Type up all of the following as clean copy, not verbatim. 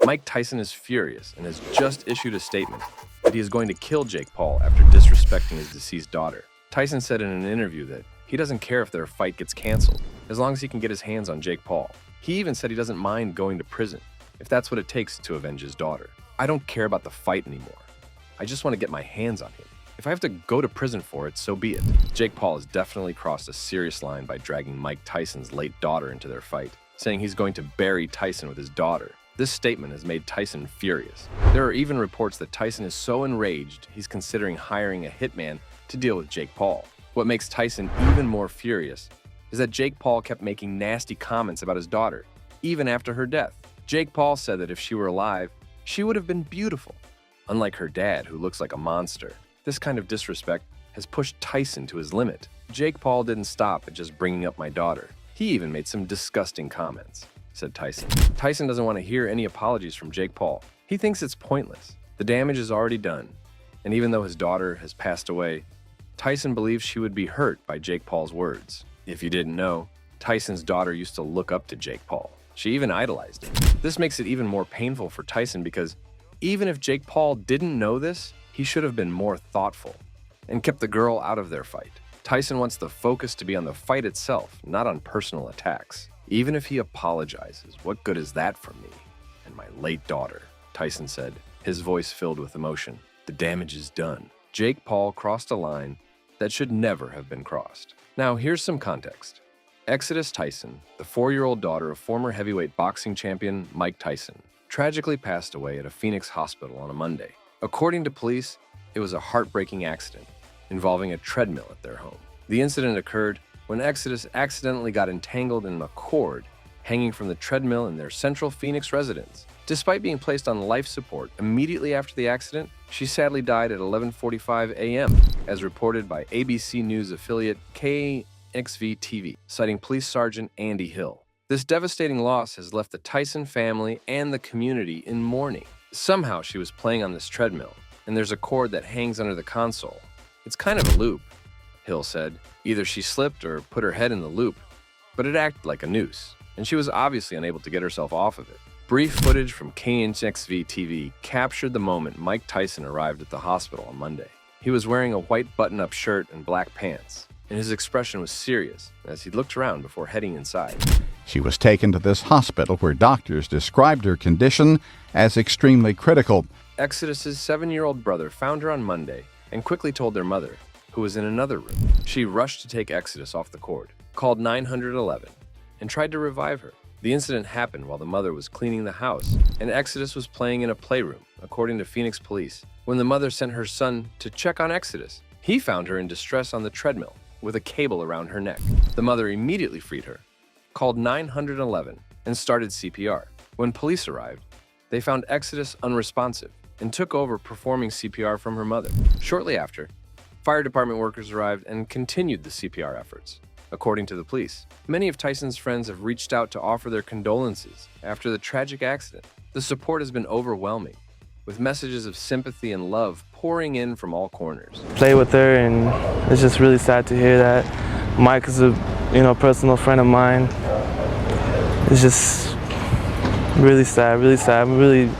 Mike Tyson is furious and has just issued a statement that he is going to kill Jake Paul after disrespecting his deceased daughter. Tyson said in an interview that he doesn't care if their fight gets canceled, as long as he can get his hands on Jake Paul. He even said he doesn't mind going to prison, if that's what it takes to avenge his daughter. I don't care about the fight anymore. I just want to get my hands on him. If I have to go to prison for it, so be it. Jake Paul has definitely crossed a serious line by dragging Mike Tyson's late daughter into their fight, saying he's going to bury Tyson with his daughter. This statement has made Tyson furious. There are even reports that Tyson is so enraged he's considering hiring a hitman to deal with Jake Paul. What makes Tyson even more furious is that Jake Paul kept making nasty comments about his daughter, even after her death. Jake Paul said that if she were alive, she would have been beautiful, unlike her dad, who looks like a monster. This kind of disrespect has pushed Tyson to his limit. Jake Paul didn't stop at just bringing up my daughter. He even made some disgusting comments, said Tyson. Tyson doesn't want to hear any apologies from Jake Paul. He thinks it's pointless. The damage is already done, and even though his daughter has passed away, Tyson believes she would be hurt by Jake Paul's words. If you didn't know, Tyson's daughter used to look up to Jake Paul. She even idolized him. This makes it even more painful for Tyson because even if Jake Paul didn't know this, he should have been more thoughtful and kept the girl out of their fight. Tyson wants the focus to be on the fight itself, not on personal attacks. Even if he apologizes, what good is that for me and my late daughter? Tyson said, his voice filled with emotion. The damage is done. Jake Paul crossed a line that should never have been crossed. Now, here's some context. Exodus Tyson, the 4-year-old daughter of former heavyweight boxing champion Mike Tyson, tragically passed away at a Phoenix hospital on a Monday. According to police, it was a heartbreaking accident involving a treadmill at their home. The incident occurred when Exodus accidentally got entangled in a cord hanging from the treadmill in their central Phoenix residence. Despite being placed on life support immediately after the accident, she sadly died at 11:45 a.m., as reported by ABC News affiliate KXV-TV, citing Police Sergeant Andy Hill. This devastating loss has left the Tyson family and the community in mourning. Somehow she was playing on this treadmill, and there's a cord that hangs under the console. It's kind of a loop, Hill said. Either she slipped or put her head in the loop, but it acted like a noose, and she was obviously unable to get herself off of it. Brief footage from KXV-TV captured the moment Mike Tyson arrived at the hospital on Monday. He was wearing a white button-up shirt and black pants, and his expression was serious as he looked around before heading inside. She was taken to this hospital where doctors described her condition as extremely critical. Exodus's 7-year-old brother found her on Monday and quickly told their mother, who was in another room. She rushed to take Exodus off the cord, called 911, and tried to revive her. The incident happened while the mother was cleaning the house, and Exodus was playing in a playroom, according to Phoenix police. When the mother sent her son to check on Exodus, he found her in distress on the treadmill with a cable around her neck. The mother immediately freed her, called 911, and started CPR. When police arrived, they found Exodus unresponsive and took over performing CPR from her mother. Shortly after, fire department workers arrived and continued the CPR efforts. According to the police, many of Tyson's friends have reached out to offer their condolences after the tragic accident. The support has been overwhelming, with messages of sympathy and love pouring in from all corners. Play with her, and it's just really sad to hear that. Mike is a personal friend of mine. It's just really sad, really sad.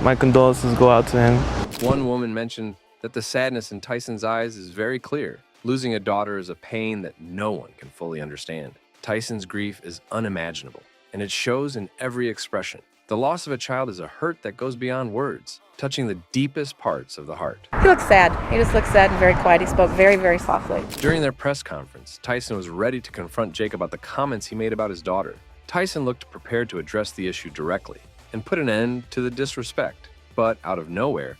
My condolences go out to him. One woman mentioned that the sadness in Tyson's eyes is very clear. Losing a daughter is a pain that no one can fully understand. Tyson's grief is unimaginable, and it shows in every expression. The loss of a child is a hurt that goes beyond words, touching the deepest parts of the heart. He looks sad. He just looks sad and very quiet. He spoke very, very softly. During their press conference, Tyson was ready to confront Jake about the comments he made about his daughter. Tyson looked prepared to address the issue directly and put an end to the disrespect. But out of nowhere,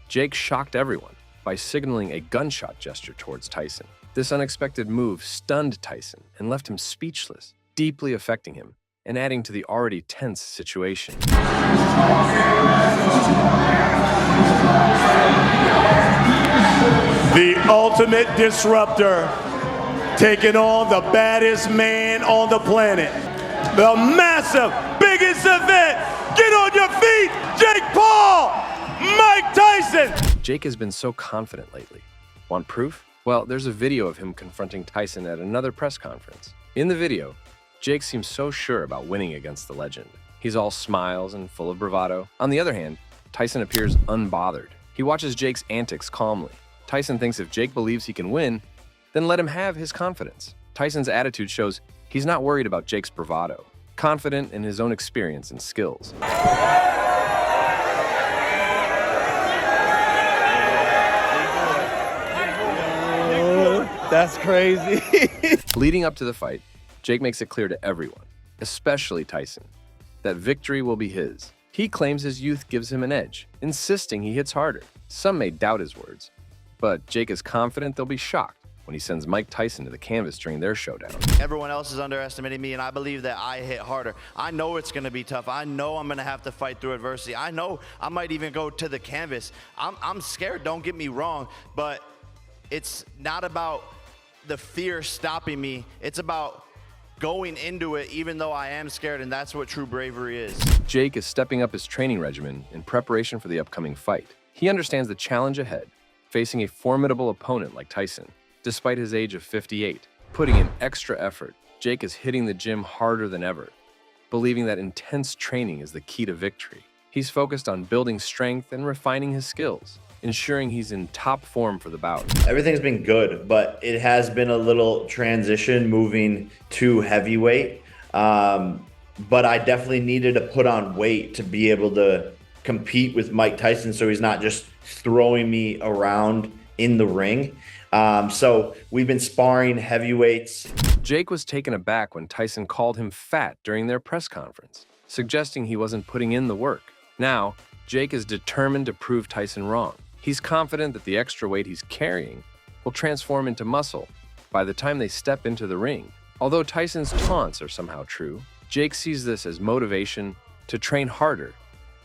Jake shocked everyone by signaling a gunshot gesture towards Tyson. This unexpected move stunned Tyson and left him speechless, deeply affecting him and adding to the already tense situation. The ultimate disruptor, taking on the baddest man on the planet. The massive, biggest event. Get on your feet, Jake Paul, Mike Tyson. Jake has been so confident lately. Want proof? Well, there's a video of him confronting Tyson at another press conference. In the video, Jake seems so sure about winning against the legend. He's all smiles and full of bravado. On the other hand, Tyson appears unbothered. He watches Jake's antics calmly. Tyson thinks if Jake believes he can win, then let him have his confidence. Tyson's attitude shows he's not worried about Jake's bravado, confident in his own experience and skills. That's crazy. Leading up to the fight, Jake makes it clear to everyone, especially Tyson, that victory will be his. He claims his youth gives him an edge, insisting he hits harder. Some may doubt his words, but Jake is confident they'll be shocked when he sends Mike Tyson to the canvas during their showdown. Everyone else is underestimating me, and I believe that I hit harder. I know it's going to be tough. I know I'm going to have to fight through adversity. I know I might even go to the canvas. I'm scared, don't get me wrong, but it's not about the fear stopping me. It's about going into it even though I am scared, and that's what true bravery is. Jake is stepping up his training regimen in preparation for the upcoming fight. He understands the challenge ahead, facing a formidable opponent like Tyson. Despite his age of 58, putting in extra effort, Jake is hitting the gym harder than ever, believing that intense training is the key to victory. He's focused on building strength and refining his skills, ensuring he's in top form for the bout. Everything's been good, but it has been a little transition moving to heavyweight. But I definitely needed to put on weight to be able to compete with Mike Tyson so he's not just throwing me around in the ring. So we've been sparring heavyweights. Jake was taken aback when Tyson called him fat during their press conference, suggesting he wasn't putting in the work. Now, Jake is determined to prove Tyson wrong. He's confident that the extra weight he's carrying will transform into muscle by the time they step into the ring. Although Tyson's taunts are somehow true, Jake sees this as motivation to train harder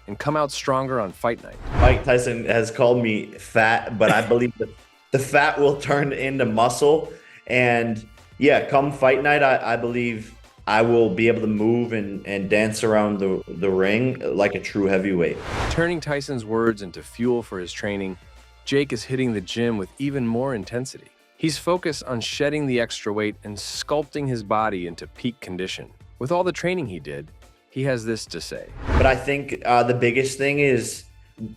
and come out stronger on fight night. Mike Tyson has called me fat, but I believe that the fat will turn into muscle. And yeah, come fight night, I believe I will be able to move and dance around the ring like a true heavyweight. Turning Tyson's words into fuel for his training, Jake is hitting the gym with even more intensity. He's focused on shedding the extra weight and sculpting his body into peak condition. With all the training he did, he has this to say. But I think the biggest thing is,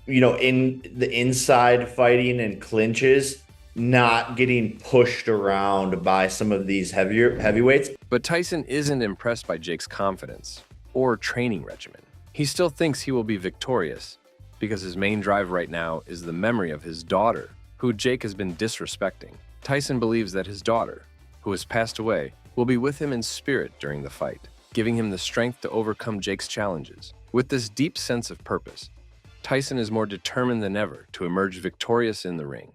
in the inside fighting and clinches, not getting pushed around by some of these heavyweights. But Tyson isn't impressed by Jake's confidence or training regimen. He still thinks he will be victorious because his main drive right now is the memory of his daughter, who Jake has been disrespecting. Tyson believes that his daughter, who has passed away, will be with him in spirit during the fight, giving him the strength to overcome Jake's challenges. With this deep sense of purpose, Tyson is more determined than ever to emerge victorious in the ring.